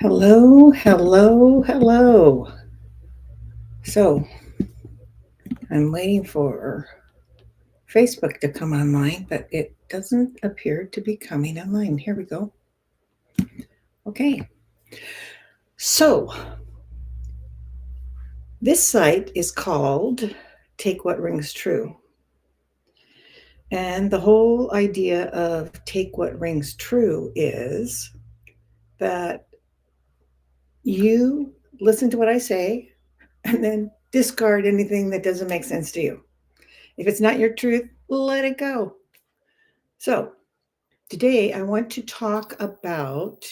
Hello, hello, hello. So I'm waiting for Facebook to come online, but it doesn't appear to be coming online. Here we go. Okay. So this site is called Take What Rings True. And the whole idea of Take What Rings True is that you listen to what I say and then discard anything that doesn't make sense to you. If it's not your truth, let it go. So, today I want to talk about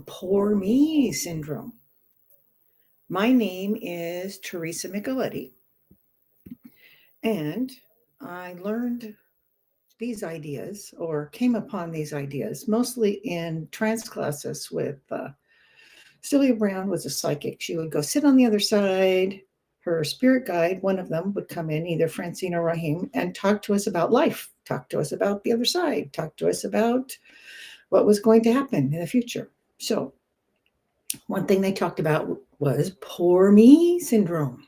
poor me syndrome. My name is Teresa Micheletti, and I learned these ideas or came upon these ideas mostly in trance classes with Sylvia Brown was a psychic. She would go sit on the other side. Her spirit guide, one of them, would come in, either Francine or Rahim, and talk to us about life, talk to us about the other side, talk to us about what was going to happen in the future. So, one thing they talked about was poor me syndrome.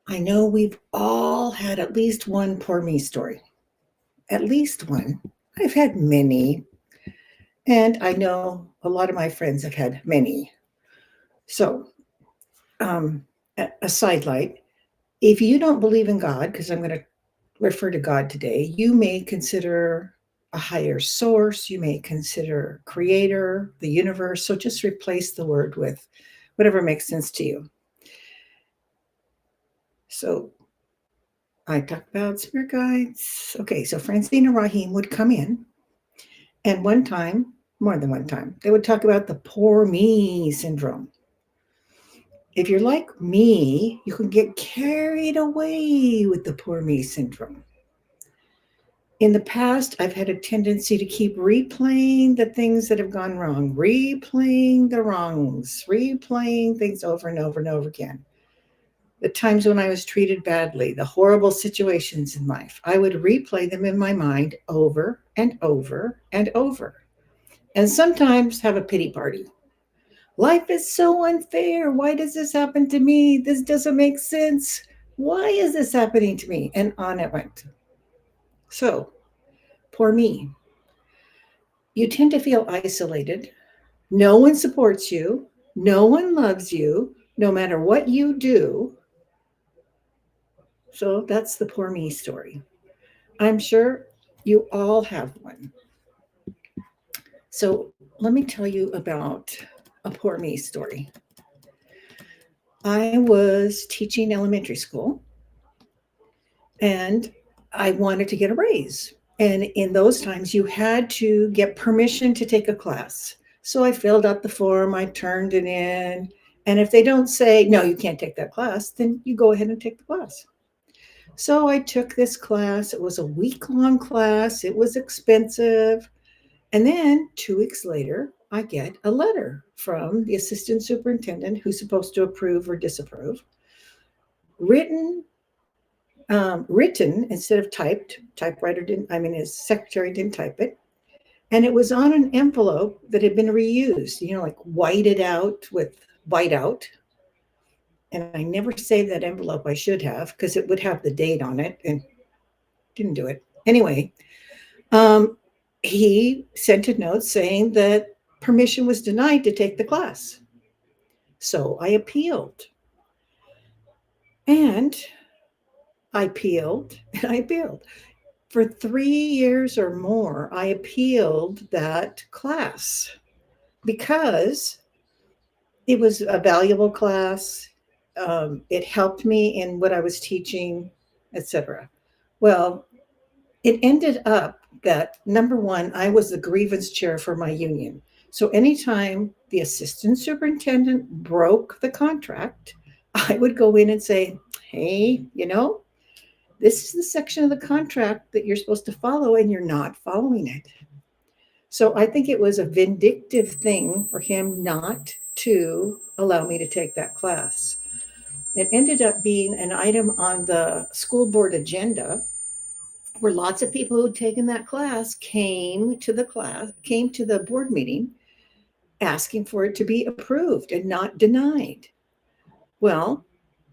I know we've all had at least one poor me story. At least one. I've had many. And I know a lot of my friends have had many. So, um, a sidelight, if you don't believe in God, because I'm going to refer to God today, you may consider a higher source, you may consider creator, the universe. So just replace the word with whatever makes sense to you. So I talked about spirit guides. Okay, so Francine and Rahim would come in, and one time, more than one time, they would talk about the poor me syndrome. If you're like me, you can get carried away with the poor me syndrome. In the past, I've had a tendency to keep replaying the things that have gone wrong, replaying the wrongs, replaying things over and over and over again. The times when I was treated badly, the horrible situations in life, I would replay them in my mind over and over and over. And sometimes have a pity party. Life is so unfair. Why does this happen to me? This doesn't make sense. Why is this happening to me? And on it went. So, poor me. You tend to feel isolated. No one supports you. No one loves you, no matter what you do. So that's the poor me story. I'm sure you all have one. So let me tell you about a poor me story. I was teaching elementary school and I wanted to get a raise. And in those times, you had to get permission to take a class. So I filled out the form, I turned it in. And if they don't say, no, you can't take that class, then you go ahead and take the class. So I took this class. It was a week-long class. It was expensive. And then 2 weeks later, I get a letter from the assistant superintendent who's supposed to approve or disapprove, written written instead of typed. Typewriter didn't, I mean, his secretary didn't type it. And it was on an envelope that had been reused, like whited out with whiteout. And I never saved that envelope. I should have, because it would have the date on it and didn't do it. Anyway, um, he sent a note saying that permission was denied to take the class. So I appealed. And I appealed and I appealed. For 3 years or more, I appealed that class because it was a valuable class. It helped me in what I was teaching, etc. Well, it ended up that number one, I was the grievance chair for my union. So anytime the assistant superintendent broke the contract, I would go in and say, hey, this is the section of the contract that you're supposed to follow, and you're not following it. So I think it was a vindictive thing for him not to allow me to take that class. It ended up being an item on the school board agenda where lots of people who'd taken that class came to the board meeting asking for it to be approved and not denied. Well,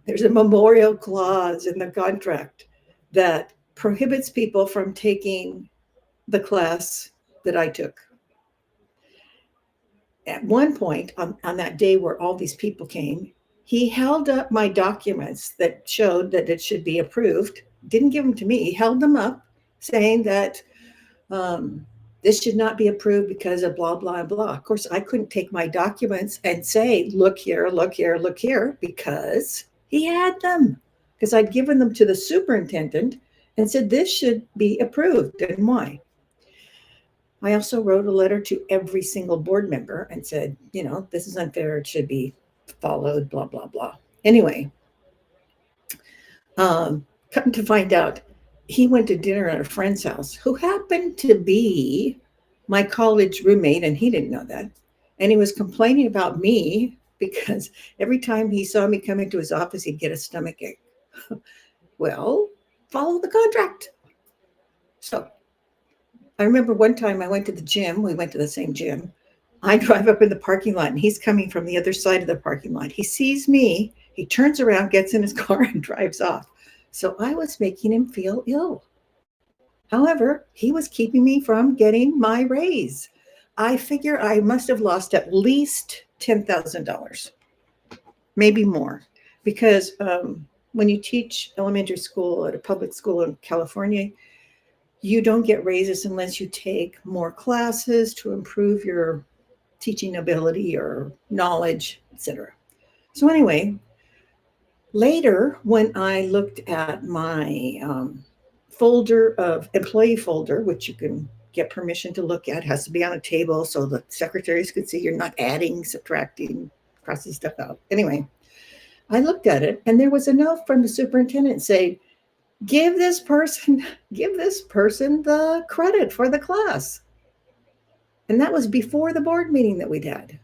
there's a memorial clause in the contract that prohibits people from taking the class that I took. At one point on that day where all these people came, he held up my documents that showed that it should be approved, didn't give them to me, he held them up saying that this should not be approved because of blah, blah, blah. Of course, I couldn't take my documents and say, look here, look here, look here, because he had them. Because I'd given them to the superintendent and said, this should be approved, and why? I also wrote a letter to every single board member and said, this is unfair, it should be followed, blah, blah, blah. Anyway, come to find out, he went to dinner at a friend's house who happened to be my college roommate, and he didn't know that. And he was complaining about me because every time he saw me come into his office, he'd get a stomach ache. Well, follow the contract. So I remember one time I went to the gym. We went to the same gym. I drive up in the parking lot, and he's coming from the other side of the parking lot. He sees me. He turns around, gets in his car, and drives off. So I was making him feel ill. However, he was keeping me from getting my raise. I figure I must have lost at least $10,000, maybe more, because when you teach elementary school at a public school in California, you don't get raises unless you take more classes to improve your teaching ability or knowledge, etc. So anyway, later, when I looked at my folder of employee folder, which you can get permission to look at, has to be on a table so the secretaries could see you're not adding, subtracting, crossing stuff out. Anyway, I looked at it, and there was a note from the superintendent saying, give this person the credit for the class. And that was before the board meeting that we'd had.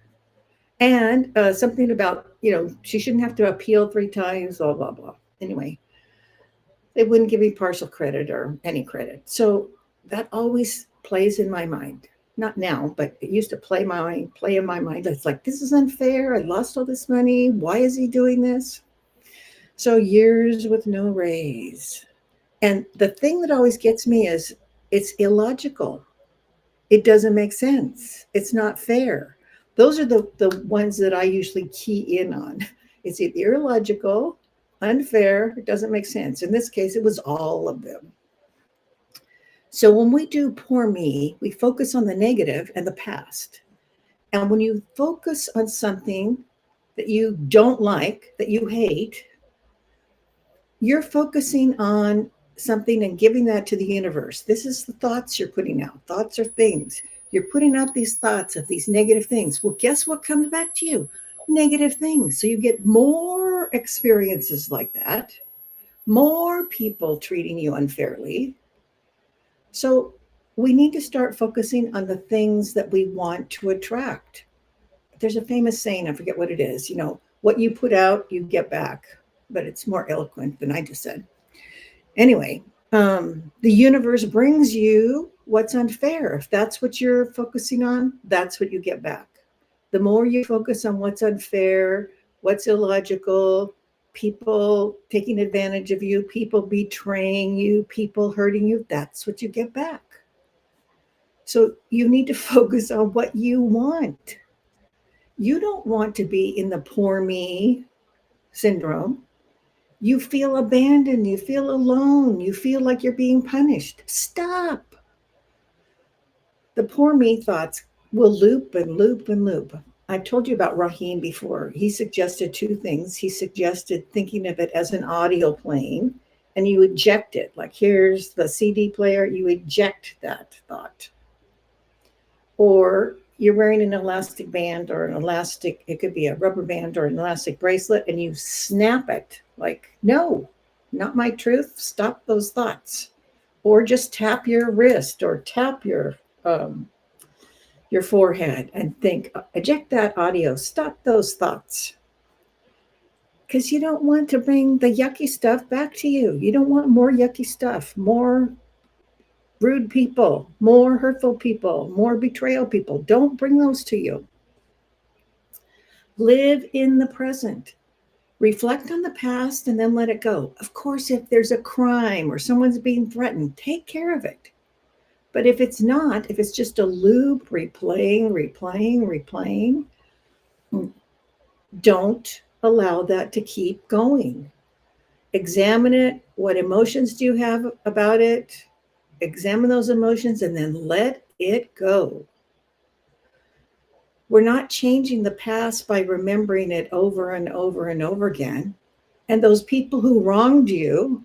And something about, she shouldn't have to appeal 3 times, blah, blah, blah. Anyway, they wouldn't give me partial credit or any credit. So that always plays in my mind. Not now, but it used to play in my mind. It's like, this is unfair. I lost all this money. Why is he doing this? So years with no raise. And the thing that always gets me is it's illogical. It doesn't make sense. It's not fair. Those are the ones that I usually key in on. It's either illogical, unfair, it doesn't make sense. In this case, it was all of them. So when we do poor me, we focus on the negative and the past. And when you focus on something that you don't like, that you hate, you're focusing on something and giving that to the universe. This is the thoughts you're putting out. Thoughts are things. You're putting out these thoughts of these negative things. Well, guess what comes back to you? Negative things. So you get more experiences like that, more people treating you unfairly. So we need to start focusing on the things that we want to attract. There's a famous saying, I forget what it is, what you put out, you get back, but it's more eloquent than I just said. Anyway, the universe brings you what's unfair. If that's what you're focusing on, that's what you get back. The more you focus on what's unfair, what's illogical, people taking advantage of you, people betraying you, people hurting you, that's what you get back. So you need to focus on what you want. You don't want to be in the poor me syndrome. You feel abandoned, you feel alone, you feel like you're being punished. Stop. The poor me thoughts will loop and loop and loop. I've told you about Rahim before. He suggested 2 things. He suggested thinking of it as an audio playing, and you eject it. Like, here's the CD player, you eject that thought. Or you're wearing an elastic band or an elastic, it could be a rubber band or an elastic bracelet, and you snap it. Like, no, not my truth. Stop those thoughts. Or just tap your wrist or tap your forehead and think, eject that audio. Stop those thoughts. Because you don't want to bring the yucky stuff back to you. You don't want more yucky stuff, more rude people, more hurtful people, more betrayal people. Don't bring those to you. Live in the present. Reflect on the past and then let it go. Of course, if there's a crime or someone's being threatened, take care of it. But if it's not, if it's just a loop, replaying, don't allow that to keep going. Examine it. What emotions do you have about it? Examine those emotions and then let it go. We're not changing the past by remembering it over and over and over again. And those people who wronged you,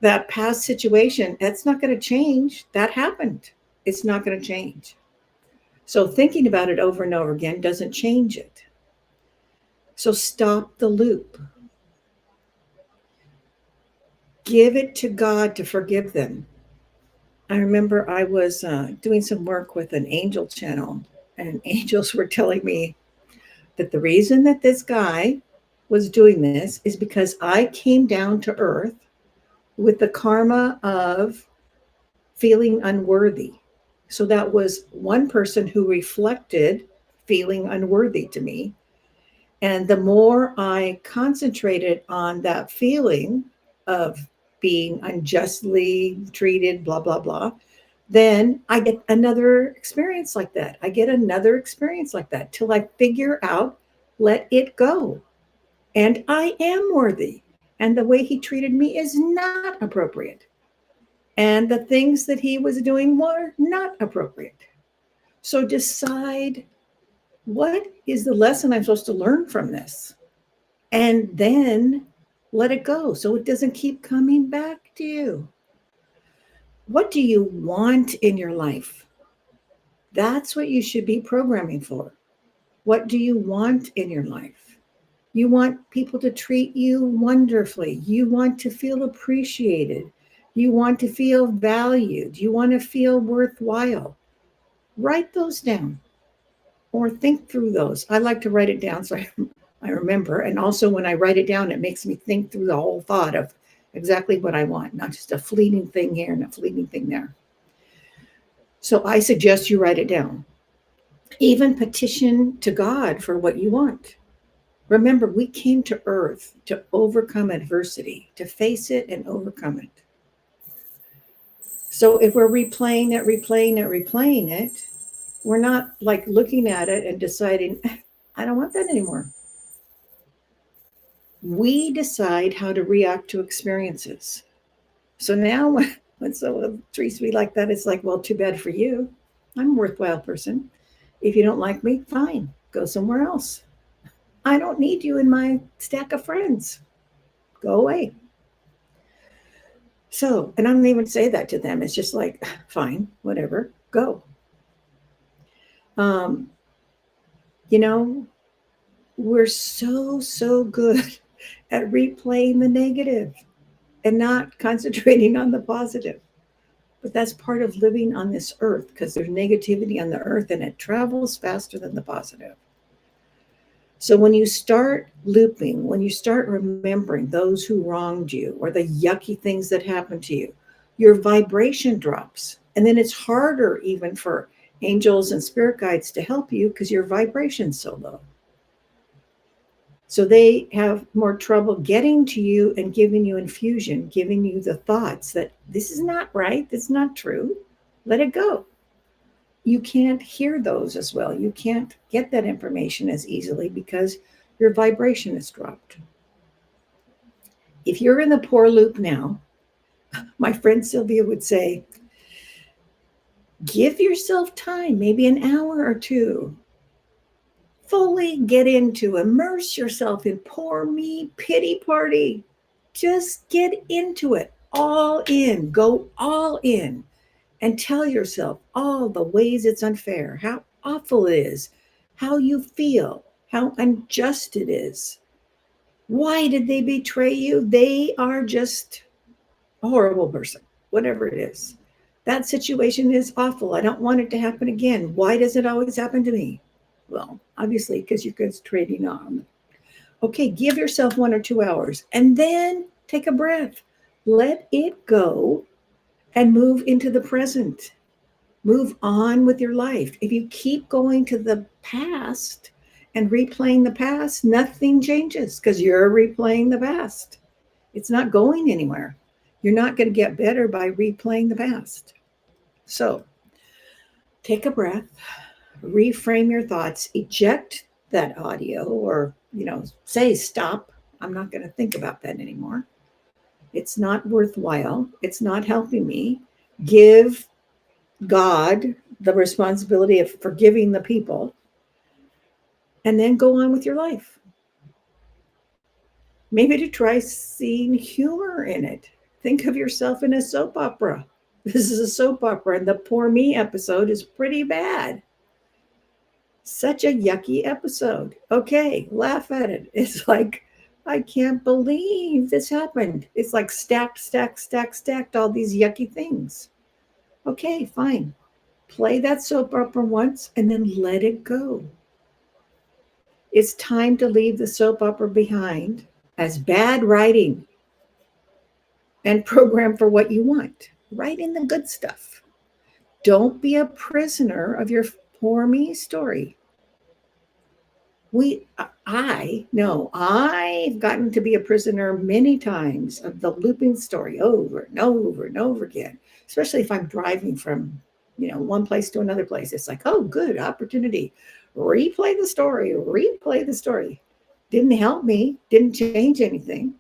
that past situation, that's not going to change. That happened. It's not going to change. So thinking about it over and over again doesn't change it. So stop the loop. Give it to God to forgive them. I remember I was doing some work with an angel channel, and angels were telling me that the reason that this guy was doing this is because I came down to earth with the karma of feeling unworthy. So that was one person who reflected feeling unworthy to me. And the more I concentrated on that feeling of being unjustly treated, blah, blah, blah, then I get another experience like that. I get another experience like that till I figure out, let it go. And I am worthy. And the way he treated me is not appropriate. And the things that he was doing were not appropriate. So decide, what is the lesson I'm supposed to learn from this? And then let it go so it doesn't keep coming back to you. What do you want in your life? That's what you should be programming for. What do you want in your life? You want people to treat you wonderfully. You want to feel appreciated. You want to feel valued. You want to feel worthwhile. Write those down or think through those. I like to write it down so I remember. And also, when I write it down, it makes me think through the whole thought of exactly what I want, not just a fleeting thing here and a fleeting thing there. So I suggest you write it down. Even petition to God for what you want. Remember, we came to earth to overcome adversity, to face it and overcome it. So if we're replaying it, we're not like looking at it and deciding, I don't want that anymore. We decide how to react to experiences. So now when someone treats me like that, it's like, well, too bad for you. I'm a worthwhile person. If you don't like me, fine, go somewhere else. I don't need you in my stack of friends. Go away. So, and I don't even say that to them. It's just like, fine, whatever, go. Um, you know, we're so good at replaying the negative and not concentrating on the positive. But that's part of living on this earth, because there's negativity on the earth and it travels faster than the positive. So when you start looping, when you start remembering those who wronged you or the yucky things that happened to you, your vibration drops. And then it's harder even for angels and spirit guides to help you because your vibration's so low. So they have more trouble getting to you and giving you infusion, giving you the thoughts that this is not right, this is not true, let it go. You can't hear those as well. You can't get that information as easily because your vibration is dropped. If you're in the poor loop now, my friend Sylvia would say, give yourself time, maybe an hour or two. Fully get into, immerse yourself in poor me pity party. Just get into it, all in, go all in, and tell yourself all the ways it's unfair, how awful it is, how you feel, how unjust it is. Why did they betray you? They are just a horrible person, whatever it is. That situation is awful. I don't want it to happen again. Why does it always happen to me? Well, obviously, because you're concentrating on. Okay, give yourself 1 or 2 hours and then take a breath. Let it go and move into the present. Move on with your life. If you keep going to the past and replaying the past, nothing changes because you're replaying the past. It's not going anywhere. You're not going to get better by replaying the past. So take a breath, reframe your thoughts, eject that audio, or, say, stop. I'm not going to think about that anymore. It's not worthwhile. It's not helping me. Give God the responsibility of forgiving the people, and then go on with your life. Maybe to try seeing humor in it. Think of yourself in a soap opera. This is a soap opera, and the Poor Me episode is pretty bad. Such a yucky episode. Okay, laugh at it. It's like, I can't believe this happened. It's like stacked, all these yucky things. Okay, fine. Play that soap opera once and then let it go. It's time to leave the soap opera behind as bad writing and program for what you want. Write in the good stuff. Don't be a prisoner of your poor me story. I've gotten to be a prisoner many times of the looping story over and over and over again, especially if I'm driving from, one place to another place. It's like, oh, good opportunity. Replay the story. Didn't help me, didn't change anything.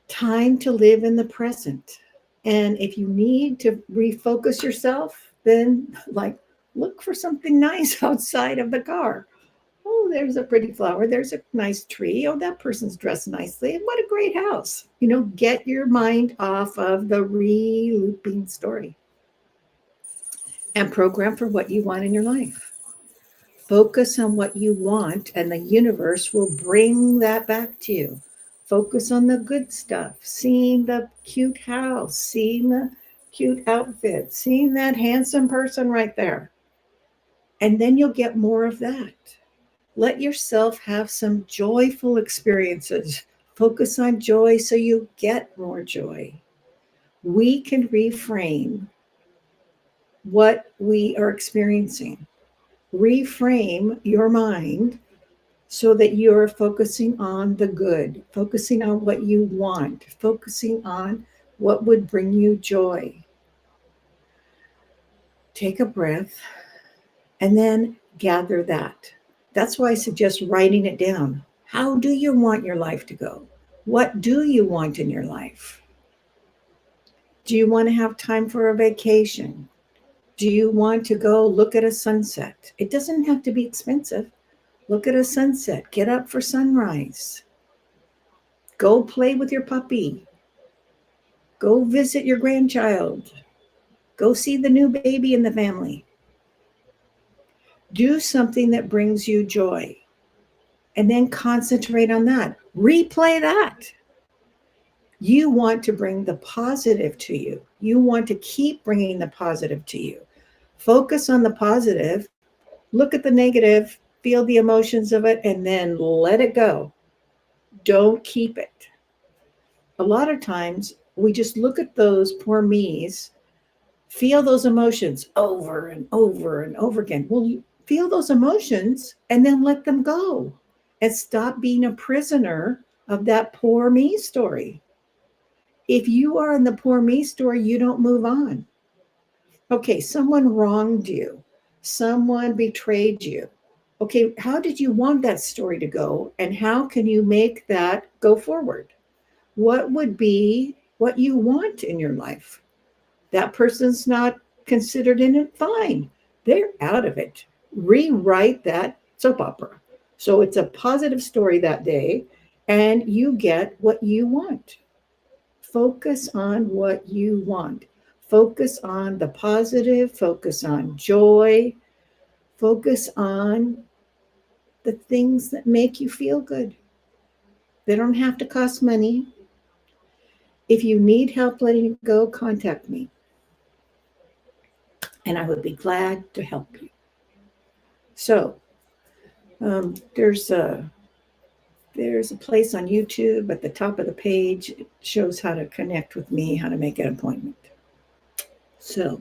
Time to live in the present. And if you need to refocus yourself, then look for something nice outside of the car. Oh, there's a pretty flower. There's a nice tree. Oh, that person's dressed nicely. What a great house. Get your mind off of the re-looping story and program for what you want in your life. Focus on what you want, and the universe will bring that back to you. Focus on the good stuff, seeing the cute house, seeing the cute outfit, seeing that handsome person right there. And then you'll get more of that. Let yourself have some joyful experiences. Focus on joy so you get more joy. We can reframe what we are experiencing. Reframe your mind so that you're focusing on the good, focusing on what you want, focusing on what would bring you joy. Take a breath and then gather that. That's why I suggest writing it down. How do you want your life to go? What do you want in your life? Do you want to have time for a vacation? Do you want to go look at a sunset? It doesn't have to be expensive. Look at a sunset. Get up for sunrise. Go play with your puppy. Go visit your grandchild. Go see the new baby in the family. Do something that brings you joy. And then concentrate on that. Replay that. You want to bring the positive to you. You want to keep bringing the positive to you. Focus on the positive. Look at the negative. Feel the emotions of it, and then let it go. Don't keep it. A lot of times, we just look at those poor me's, feel those emotions over and over and over again. Well, you feel those emotions and then let them go. And stop being a prisoner of that poor me story. If you are in the poor me story, you don't move on. Okay, someone wronged you. Someone betrayed you. Okay, how did you want that story to go? And how can you make that go forward? What would be what you want in your life? That person's not considered in it, fine. They're out of it. Rewrite that soap opera. So it's a positive story that day, and you get what you want. Focus on what you want. Focus on the positive, focus on joy, focus on the things that make you feel good. They don't have to cost money. If you need help letting it go, contact me, and I would be glad to help you. So there's a place on YouTube at the top of the page. It shows how to connect with me, how to make an appointment. So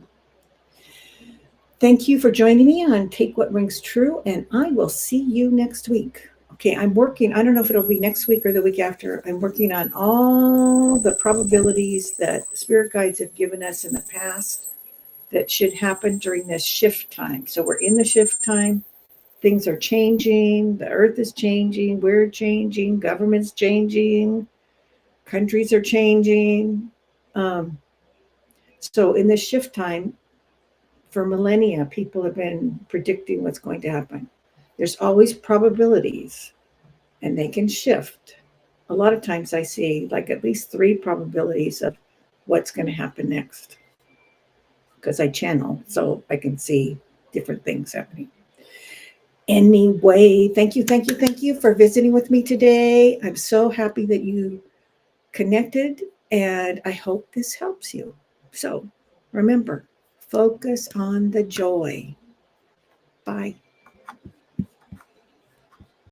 Thank you for joining me on Take What Rings True, and I will see you next week. Okay, I'm working, I don't know if it'll be next week or the week after. I'm working on all the probabilities that spirit guides have given us in the past that should happen during this shift time. So we're in the shift time. Things are changing. The earth is changing. We're changing. Government's changing. Countries are changing. Um, so in this shift time, for millennia, people have been predicting what's going to happen. There's always probabilities, and they can shift. A lot of times I see like at least 3 probabilities of what's going to happen next because I channel, so I can see different things happening. Anyway, thank you for visiting with me today. I'm so happy that you connected, and I hope this helps you. So remember, focus on the joy. Bye.